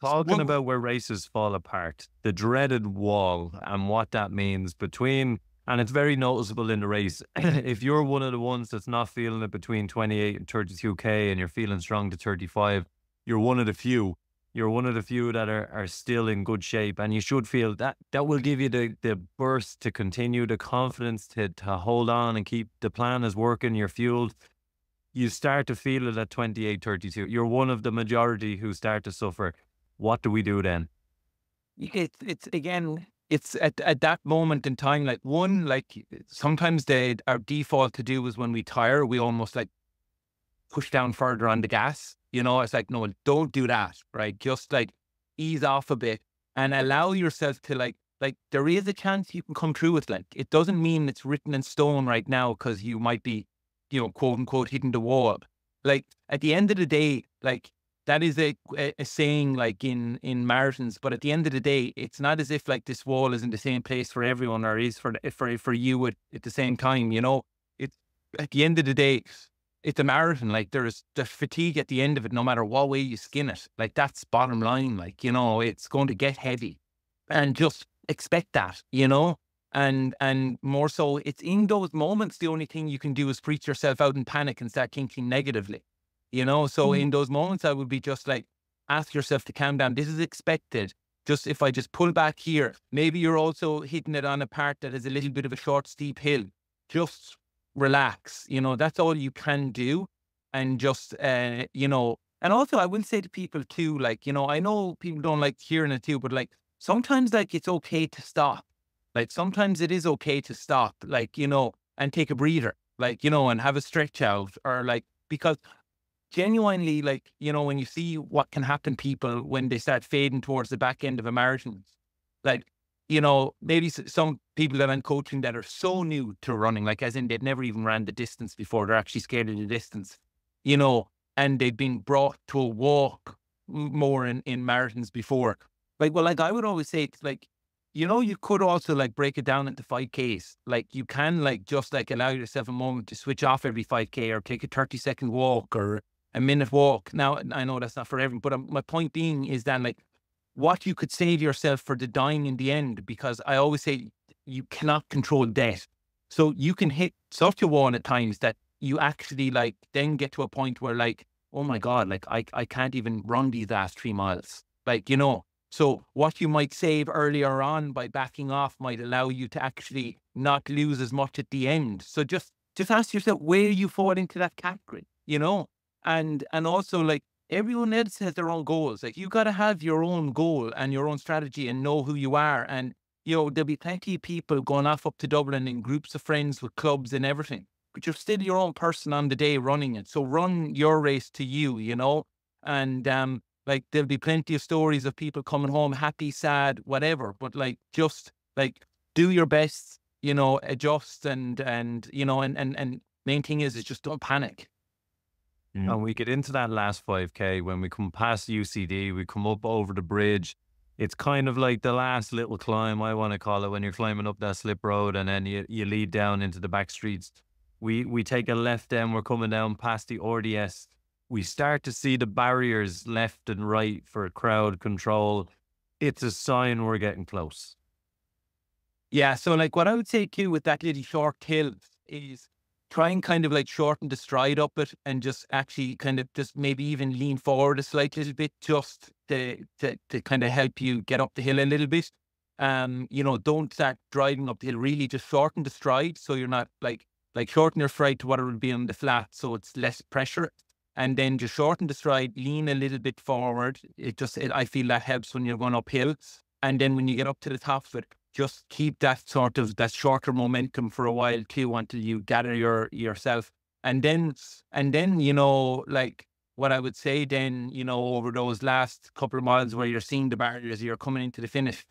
Talking about where races fall apart, the dreaded wall and what that means between, and it's very noticeable in the race. If you're one of the ones that's not feeling it between 28 and 32K and you're feeling strong to 35, you're one of the few. You're one of the few that are still in good shape, and you should feel that that will give you the burst to continue, the confidence to hold on and keep the plan is working, you're fueled. You start to feel it at 28, 32. You're one of the majority who start to suffer. What do we do then? It's again, it's at that moment in time, like one, like sometimes our default to do is when we tire, we almost like push down further on the gas. You know, it's like, no, don't do that, right? Just like ease off a bit and allow yourself to like there is a chance you can come through with, like, it doesn't mean it's written in stone right now because you might be, quote unquote, hitting the wall. Like at the end of the day, like that is a saying like in marathons, but at the end of the day, it's not as if like this wall is in the same place for everyone or is for you at the same time. It's at the end of the day, it's a marathon. Like there's the fatigue at the end of it, no matter what way you skin it. Like that's bottom line. Like, it's going to get heavy, and just expect that, and more so it's in those moments, the only thing you can do is freak yourself out in panic and start thinking negatively, so in those moments, I would be just like, ask yourself to calm down. This is expected. Just if I just pull back here, maybe you're also hitting it on a part that is a little bit of a short, steep hill. Just relax. That's all you can do. And just, and also I will say to people too, like, I know people don't like hearing it too, but like sometimes like it's okay to stop. Like sometimes it is okay to stop, like, and take a breather, like, and have a stretch out, or like, because genuinely, like, when you see what can happen to people when they start fading towards the back end of a marathon, like, maybe some people that I'm coaching that are so new to running, like as in they've never even ran the distance before, they're actually scared of the distance, and they've been brought to a walk more in marathons before. Like, well, like I would always say, it's like, you could also like break it down into 5Ks. Like you can like just like allow yourself a moment to switch off every 5K or take a 30-second walk or a minute walk. Now, I know that's not for everyone, but my point being is that like what you could save yourself for the dying in the end, because I always say you cannot control death. So you can hit such a wall at times that you actually like then get to a point where like, oh my God, like I can't even run these last 3 miles. Like, so what you might save earlier on by backing off might allow you to actually not lose as much at the end. So just ask yourself where you fall into that category, and also like everyone else has their own goals. Like you got to have your own goal and your own strategy and know who you are. And, there'll be plenty of people going off up to Dublin in groups of friends with clubs and everything, but you're still your own person on the day running it. So run your race to you, and, like there'll be plenty of stories of people coming home happy, sad, whatever, but like, just like do your best, adjust and main thing is just don't panic. And we get into that last 5K, when we come past UCD, we come up over the bridge. It's kind of like the last little climb, I want to call it, when you're climbing up that slip road and then you lead down into the back streets. We take a left then, we're coming down past the RDS. We start to see the barriers left and right for crowd control. It's a sign we're getting close. Yeah. So like what I would say too with that little short hill is try and kind of like shorten the stride up it and just actually kind of just maybe even lean forward a slight little bit just to kind of help you get up the hill a little bit. Don't start driving up the hill, really just shorten the stride. So you're not like shorten your stride to what it would be on the flat. So it's less pressure, and then just shorten the stride, lean a little bit forward. I feel that helps when you're going uphill. And then when you get up to the top of it, just keep that that shorter momentum for a while too, until you gather yourself. And then, like what I would say then, over those last couple of miles where you're seeing the barriers, you're coming into the finish,